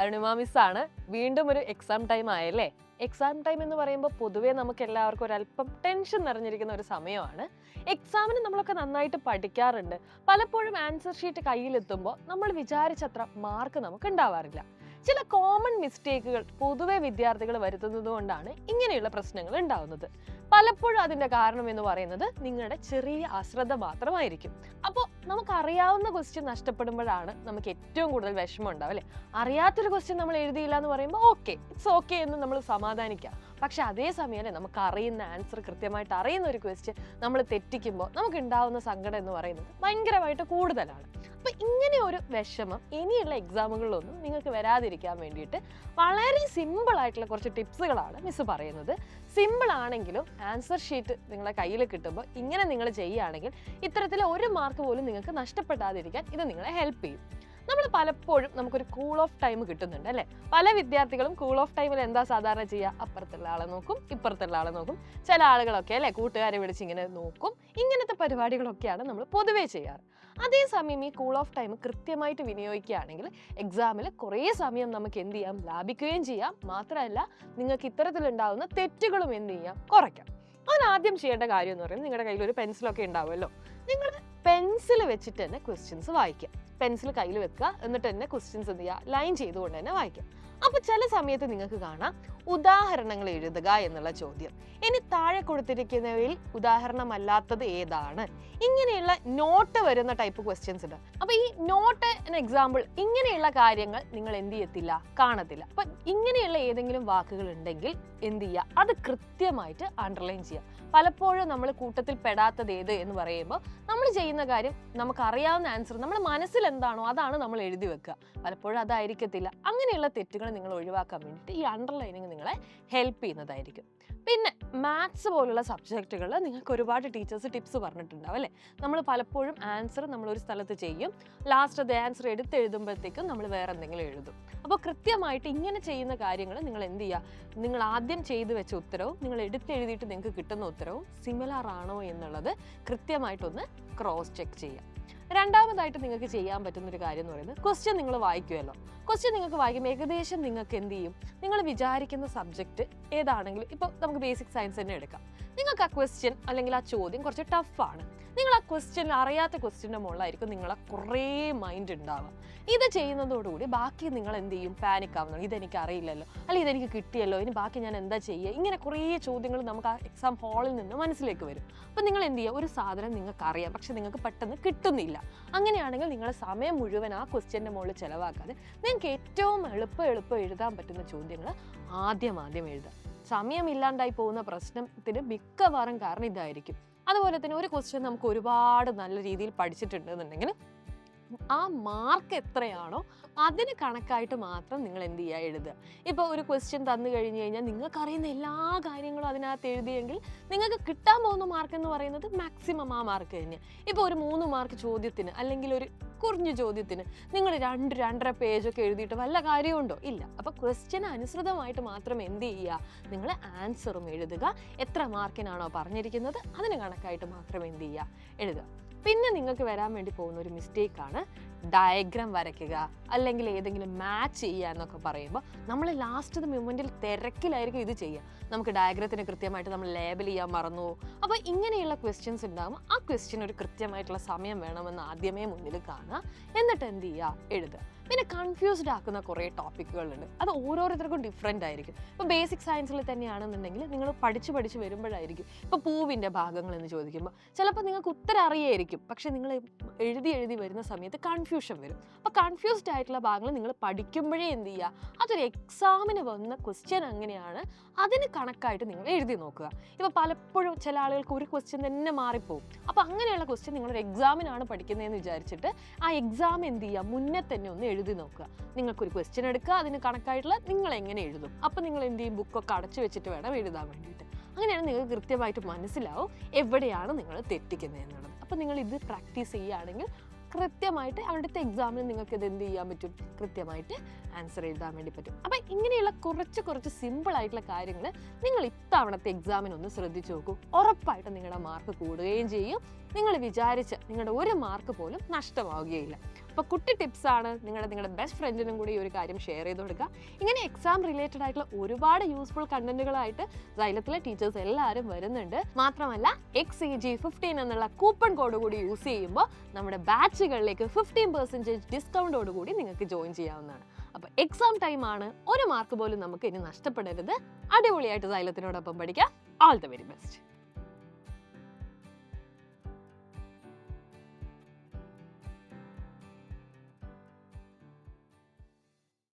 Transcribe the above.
അരുണിമ മിസ്സാണ്. വീണ്ടും ഒരു exam time ആയല്ലേ. Exam time എന്ന് പറയുമ്പോൾ പൊതുവേ നമുക്ക് എല്ലാവർക്കും ഒരല്പം ടെൻഷൻ നിറഞ്ഞിരിക്കുന്ന ഒരു സമയമാണ്. എക്സാമിന് നമ്മളൊക്കെ നന്നായിട്ട് പഠിക്കാറുണ്ട്. പലപ്പോഴും ആൻസർ ഷീറ്റ് കയ്യിലെത്തുമ്പോൾ നമ്മൾ വിചാരിച്ചത്ര മാർക്ക് നമുക്ക് ഉണ്ടാവാറില്ല. ചില കോമൺ മിസ്റ്റേക്കുകൾ പൊതുവെ വിദ്യാർത്ഥികൾ വരുത്തുന്നത് കൊണ്ടാണ് ഇങ്ങനെയുള്ള പ്രശ്നങ്ങൾ ഉണ്ടാവുന്നത്. പലപ്പോഴും അതിന്റെ കാരണം എന്ന് പറയുന്നത് നിങ്ങളുടെ ചെറിയ അശ്രദ്ധ മാത്രമായിരിക്കും. അപ്പോൾ നമുക്കറിയാവുന്ന ക്വസ്റ്റ്യൻ നഷ്ടപ്പെടുമ്പോഴാണ് നമുക്ക് ഏറ്റവും കൂടുതൽ വിഷമം ഉണ്ടാവും അല്ലെ. അറിയാത്തൊരു ക്വസ്റ്റ്യൻ നമ്മൾ എഴുതിയില്ല എന്ന് പറയുമ്പോൾ ഇറ്റ്സ് ഓക്കെ എന്ന് നമ്മൾ സമാധാനിക്കാം. പക്ഷെ അതേസമയം നമുക്ക് അറിയുന്ന ആൻസർ കൃത്യമായിട്ട് അറിയുന്ന ഒരു ക്വസ്റ്റ്യൻ നമ്മൾ തെറ്റിക്കുമ്പോൾ നമുക്ക് ഉണ്ടാവുന്ന സങ്കടം എന്ന് പറയുന്നത് ഭയങ്കരമായിട്ട് കൂടുതലാണ്. അപ്പൊ ഇങ്ങനെ ഒരു വിഷമം ഇനിയുള്ള എക്സാമുകളിലൊന്നും നിങ്ങൾക്ക് വരാതിരിക്കാൻ വേണ്ടിയിട്ട് വളരെ സിമ്പിൾ ആയിട്ടുള്ള കുറച്ച് ടിപ്സുകളാണ് മിസ് പറയുന്നത്. സിമ്പിൾ ആണെങ്കിലും ആൻസർ ഷീറ്റ് നിങ്ങളെ കയ്യിൽ കിട്ടുമ്പോൾ ഇങ്ങനെ നിങ്ങൾ ചെയ്യുകയാണെങ്കിൽ ഇത്തരത്തിലെ ഒരു മാർക്ക് പോലും നിങ്ങൾക്ക് നഷ്ടപ്പെടാതിരിക്കാൻ ഇത് നിങ്ങളെ ഹെൽപ്പ് ചെയ്യും. നമ്മൾ പലപ്പോഴും നമുക്കൊരു കൂൾ ഓഫ് ടൈം കിട്ടുന്നുണ്ട് അല്ലെ. പല വിദ്യാർത്ഥികളും കൂൾ ഓഫ് ടൈമിൽ എന്താ സാധാരണ ചെയ്യുക? അപ്പുറത്തുള്ള ആളെ നോക്കും, ഇപ്പുറത്തുള്ള ആളെ നോക്കും. ചില ആളുകളൊക്കെ അല്ലെ കൂട്ടുകാരെ വിളിച്ച് ഇങ്ങനെ നോക്കും. ഇങ്ങനത്തെ പരിപാടികളൊക്കെയാണ് നമ്മൾ പൊതുവേ ചെയ്യാറ്. അതേസമയം ഈ കൂൾ ഓഫ് ടൈം കൃത്യമായിട്ട് വിനിയോഗിക്കുകയാണെങ്കിൽ എക്സാമിൽ കുറേ സമയം നമുക്ക് എന്ത് ചെയ്യാം? ലാഭിക്കുകയും ചെയ്യാം. മാത്രമല്ല നിങ്ങൾക്ക് ഇത്തരത്തിലുണ്ടാകുന്ന തെറ്റുകളും എന്ത് ചെയ്യാം? കുറയ്ക്കാം. അതിനാദ്യം ചെയ്യേണ്ട കാര്യം എന്ന് പറയുന്നത് നിങ്ങളുടെ കയ്യിൽ ഒരു പെൻസിലൊക്കെ ഉണ്ടാവുമല്ലോ. നിങ്ങൾ പെൻസിൽ വെച്ചിട്ട് തന്നെ ക്വസ്റ്റ്യൻസ് വായിക്കുക. പെൻസിൽ കയ്യിൽ വെക്കുക, എന്നിട്ട് തന്നെ ക്വസ്റ്റ്യൻസ് എന്ത് ചെയ്യുക? ലൈൻ ചെയ്തുകൊണ്ട് തന്നെ വായിക്കുക. അപ്പൊ ചില സമയത്ത് നിങ്ങൾക്ക് കാണാം ഉദാഹരണങ്ങൾ എഴുതുക എന്നുള്ള ചോദ്യം. ഇനി താഴെ കൊടുത്തിരിക്കുന്നവയിൽ ഉദാഹരണമല്ലാത്തത് ഏതാണ്? ഇങ്ങനെയുള്ള നോട്ട് വരുന്ന ടൈപ്പ് ക്വസ്റ്റ്യൻസ് ഉണ്ട്. അപ്പൊ ഈ നോട്ട് എക്സാമ്പിൾ ഇങ്ങനെയുള്ള കാര്യങ്ങൾ നിങ്ങൾ എന്ത് ചെയ്യത്തില്ല? കാണത്തില്ല. അപ്പൊ ഇങ്ങനെയുള്ള ഏതെങ്കിലും വാക്കുകൾ ഉണ്ടെങ്കിൽ എന്ത് ചെയ്യുക? അത് കൃത്യമായിട്ട് അണ്ടർലൈൻ ചെയ്യുക. പലപ്പോഴും നമ്മൾ കൂട്ടത്തിൽ പെടാത്തത് ഏത് എന്ന് പറയുമ്പോൾ നമ്മൾ ചെയ്യുന്ന കാര്യം നമുക്കറിയാവുന്ന ആൻസർ നമ്മുടെ മനസ്സിൽ എന്താണോ അതാണ് നമ്മൾ എഴുതി വെക്കുക. പലപ്പോഴും അതായിരിക്കത്തില്ല. അങ്ങനെയുള്ള തെറ്റുകൾ നിങ്ങൾ ഒഴിവാക്കാൻ വേണ്ടിയിട്ട് ഈ അണ്ടർലൈനിങ് നിങ്ങളെ ഹെൽപ്പ് ചെയ്യുന്നതായിരിക്കും. പിന്നെ മാത്സ് പോലുള്ള സബ്ജക്റ്റുകളിൽ നിങ്ങൾക്ക് ഒരുപാട് ടീച്ചേഴ്സ് ടിപ്സ് പറഞ്ഞിട്ടുണ്ടാവും അല്ലേ. നമ്മൾ പലപ്പോഴും ആൻസർ നമ്മൾ ഒരു സ്ഥലത്ത് ചെയ്യും, ലാസ്റ്റ് അത് ആൻസർ എടുത്തെഴുതുമ്പോഴത്തേക്കും നമ്മൾ വേറെ എന്തെങ്കിലും എഴുതും. അപ്പോൾ കൃത്യമായിട്ട് ഇങ്ങനെ ചെയ്യുന്ന കാര്യങ്ങൾ നിങ്ങൾ എന്ത് ചെയ്യുക? നിങ്ങൾ ആദ്യം ചെയ്തു വെച്ച ഉത്തരവും നിങ്ങൾ എടുത്തെഴുതിയിട്ട് നിങ്ങൾക്ക് കിട്ടുന്ന ഉത്തരവും സിമിലർ ആണോ എന്നുള്ളത് കൃത്യമായിട്ടൊന്ന് ക്രോസ് ചെക്ക് ചെയ്യുക. രണ്ടാമതായിട്ട് നിങ്ങൾക്ക് ചെയ്യാൻ പറ്റുന്ന ഒരു കാര്യം എന്ന് പറയുന്നത് ക്വസ്റ്റ്യൻ നിങ്ങൾ വായിക്കുമല്ലോ. ക്വസ്റ്റ്യൻ നിങ്ങൾക്ക് വായിക്കുമ്പോൾ ഏകദേശം നിങ്ങൾക്ക് എന്ത് ചെയ്യും? നിങ്ങൾ വിചാരിക്കുന്ന സബ്ജക്റ്റ് ഏതാണെങ്കിലും ഇപ്പോൾ നമുക്ക് ബേസിക് സയൻസ് തന്നെ എടുക്കാം. നിങ്ങൾക്ക് ആ ക്വസ്റ്റ്യൻ അല്ലെങ്കിൽ ആ ചോദ്യം കുറച്ച് ടഫാണ്. നിങ്ങൾ ആ ക്വസ്റ്റ്യൻ അറിയാത്ത ക്വസ്റ്റ്യൻ്റെ മുകളിലായിരിക്കും നിങ്ങളെ കുറേ മൈൻഡ് ഉണ്ടാവുക. ഇത് ചെയ്യുന്നതോടുകൂടി ബാക്കി നിങ്ങൾ എന്ത് ചെയ്യും? പാനിക് ആവുന്നു. ഇതെനിക്ക് അറിയില്ലല്ലോ, അല്ലെങ്കിൽ ഇതെനിക്ക് കിട്ടിയല്ലോ, ഇനി ബാക്കി ഞാൻ എന്താ ചെയ്യുക? ഇങ്ങനെ കുറേ ചോദ്യങ്ങൾ നമുക്ക് ആ എക്സാം ഹാളിൽ നിന്ന് മനസ്സിലേക്ക് വരും. അപ്പം നിങ്ങൾ എന്ത് ചെയ്യുക? ഒരു സാധനം നിങ്ങൾക്ക് അറിയാം, പക്ഷെ നിങ്ങൾക്ക് പെട്ടെന്ന് കിട്ടുന്നില്ല. അങ്ങനെയാണെങ്കിൽ നിങ്ങളുടെ സമയം മുഴുവൻ ആ ക്വസ്റ്റ്യൻ്റെ മുകളിൽ ചിലവാക്കാതെ നിങ്ങൾക്ക് ഏറ്റവും എളുപ്പം എഴുതാൻ പറ്റുന്ന ചോദ്യങ്ങൾ ആദ്യം എഴുതുക. സമയമില്ലാണ്ടായി പോകുന്ന പ്രശ്നത്തിന് മിക്കവാറും കാരണം ഇതായിരിക്കും. അതുപോലെ തന്നെ ഒരു ക്വസ്റ്റ്യൻ നമുക്ക് ഒരുപാട് നല്ല രീതിയിൽ പഠിച്ചിട്ടുണ്ടെന്നുണ്ടെങ്കിൽ ആ മാർക്ക് എത്രയാണോ അതിന് കണക്കായിട്ട് മാത്രം നിങ്ങൾ എന്ത് ചെയ്യുക? എഴുതുക. ഇപ്പോൾ ഒരു ക്വസ്റ്റ്യൻ തന്നു കഴിഞ്ഞ് കഴിഞ്ഞാൽ നിങ്ങൾക്ക് അറിയുന്ന എല്ലാ കാര്യങ്ങളും അതിനകത്ത് എഴുതിയെങ്കിൽ നിങ്ങൾക്ക് കിട്ടാൻ പോകുന്ന മാർക്ക് എന്ന് പറയുന്നത് മാക്സിമം ആ മാർക്ക് തന്നെയാണ്. ഇപ്പോൾ ഒരു 3 മാർക്ക് ചോദ്യത്തിന് അല്ലെങ്കിൽ ഒരു കുറഞ്ഞ ചോദ്യത്തിന് നിങ്ങൾ 2-2.5 പേജൊക്കെ എഴുതിയിട്ട് വല്ല കാര്യമുണ്ടോ? ഇല്ല. അപ്പോൾ ക്വസ്റ്റ്യന് അനുസൃതമായിട്ട് മാത്രം എന്ത് ചെയ്യുക? നിങ്ങൾ ആൻസറും എഴുതുക. എത്ര മാർക്കിനാണോ പറഞ്ഞിരിക്കുന്നത് അതിന് കണക്കായിട്ട് മാത്രം എന്ത് ചെയ്യുക? എഴുതുക. പിന്നെ നിങ്ങൾക്ക് വരാൻ വേണ്ടി പോകുന്ന ഒരു മിസ്റ്റേക്കാണ് ഡയഗ്രാം വരയ്ക്കുക അല്ലെങ്കിൽ ഏതെങ്കിലും മാച്ച് ചെയ്യുക എന്നൊക്കെ പറയുമ്പോൾ നമ്മൾ ലാസ്റ്റ് മൊമെൻറ്റിൽ തിരക്കിലായിരിക്കും ഇത് ചെയ്യുക. നമുക്ക് ഡയഗ്രത്തിന് കൃത്യമായിട്ട് നമ്മൾ ലേബൽ ചെയ്യാൻ മറന്നു പോകും. അപ്പോൾ ഇങ്ങനെയുള്ള ക്വസ്റ്റ്യൻസ് ഉണ്ടാകുമ്പോൾ ആ ക്വസ്റ്റ്യൻ ഒരു കൃത്യമായിട്ടുള്ള സമയം വേണമെന്ന് ആദ്യമേ മുന്നിൽ കാണുക. എന്നിട്ട് എന്ത് ചെയ്യുക? എഴുതുക. പിന്നെ കൺഫ്യൂസ്ഡ് ആക്കുന്ന കുറേ ടോപ്പിക്കുകളുണ്ട്. അത് ഓരോരുത്തർക്കും ഡിഫറെൻ്റ് ആയിരിക്കും. ഇപ്പോൾ ബേസിക് സയൻസിൽ തന്നെയാണെന്നുണ്ടെങ്കിൽ നിങ്ങൾ പഠിച്ച് വരുമ്പോഴായിരിക്കും ഇപ്പോൾ പൂവിൻ്റെ ഭാഗങ്ങൾ എന്ന് ചോദിക്കുമ്പോൾ ചിലപ്പോൾ നിങ്ങൾക്ക് ഉത്തരം അറിയായിരിക്കും, പക്ഷെ നിങ്ങൾ എഴുതി വരുന്ന സമയത്ത് കൺഫ്യൂഷൻ വരും. അപ്പോൾ കൺഫ്യൂസ്ഡ് ആയിട്ടുള്ള ഭാഗങ്ങൾ നിങ്ങൾ പഠിക്കുമ്പോഴേ എന്ത് ചെയ്യുക? അതൊരു എക്സാമിന് വന്ന ക്വസ്റ്റ്യൻ അങ്ങനെയാണ്, അതിന് കണക്കായിട്ട് നിങ്ങൾ എഴുതി നോക്കുക. ഇപ്പോൾ പലപ്പോഴും ചില ആളുകൾക്ക് ഒരു ക്വസ്റ്റ്യൻ തന്നെ മാറിപ്പോകും. അപ്പോൾ അങ്ങനെയുള്ള ക്വസ്റ്റ്യൻ നിങ്ങളൊരു എക്സാമിനാണ് പഠിക്കുന്നതെന്ന് വിചാരിച്ചിട്ട് ആ എക്സാം എന്ത് ചെയ്യുക? മുന്നേ തന്നെ ഒന്ന് എഴുതി നോക്കുക. നിങ്ങൾക്കൊരു ക്വസ്റ്റ്യൻ എടുക്കുക, അതിന് കണക്കായിട്ടുള്ള നിങ്ങൾ എങ്ങനെ എഴുതും? അപ്പം നിങ്ങൾ എന്ത് ചെയ്യും? ബുക്കൊക്കെ അടച്ചു വെച്ചിട്ട് വേണം എഴുതാൻ വേണ്ടിയിട്ട്. അങ്ങനെയാണ് നിങ്ങൾക്ക് കൃത്യമായിട്ട് മനസ്സിലാവും എവിടെയാണ് നിങ്ങൾ തെറ്റിക്കുന്നത് എന്നുള്ളത്. അപ്പം നിങ്ങൾ ഇത് പ്രാക്ടീസ് ചെയ്യുകയാണെങ്കിൽ കൃത്യമായിട്ട് അവിടുത്തെ എക്സാമിന് നിങ്ങൾക്ക് ഇത് എന്ത് ചെയ്യാൻ പറ്റും? കൃത്യമായിട്ട് ആൻസർ എഴുതാൻ വേണ്ടി പറ്റും. അപ്പം ഇങ്ങനെയുള്ള കുറച്ച് സിമ്പിൾ ആയിട്ടുള്ള കാര്യങ്ങൾ നിങ്ങൾ ഇത്തവണത്തെ എക്സാമിനൊന്ന് ശ്രദ്ധിച്ചു നോക്കൂ. ഉറപ്പായിട്ടും നിങ്ങളുടെ മാർക്ക് കൂടുകയും ചെയ്യും. നിങ്ങൾ വിചാരിച്ച് നിങ്ങളുടെ ഒരു മാർക്ക് പോലും നഷ്ടമാവുകയില്ല. അപ്പോൾ കുട്ടി ടിപ്സാണ്, നിങ്ങളുടെ ബെസ്റ്റ് ഫ്രണ്ടിനും കൂടി ഈ ഒരു കാര്യം ഷെയർ ചെയ്ത് കൊടുക്കുക. ഇങ്ങനെ എക്സാം റിലേറ്റഡ് ആയിട്ടുള്ള ഒരുപാട് യൂസ്ഫുൾ കണ്ടന്റുകളായിട്ട് സൈലത്തിലെ ടീച്ചേഴ്സ് എല്ലാവരും വരുന്നുണ്ട്. മാത്രമല്ല XEG15 എന്നുള്ള കൂപ്പൺ കോഡ് കൂടി യൂസ് ചെയ്യുമ്പോൾ നമ്മുടെ ബാച്ചുകളിലേക്ക് 15% ഡിസ്കൗണ്ടോട് കൂടി നിങ്ങൾക്ക് ജോയിൻ ചെയ്യാവുന്നതാണ്. അപ്പോൾ എക്സാം ടൈം ആണ്, ഒരു മാർക്ക് പോലും നമുക്ക് ഇനി നഷ്ടപ്പെടരുത്. അടിപൊളിയായിട്ട് സൈലത്തിനോടൊപ്പം പഠിക്കാം. All the very best.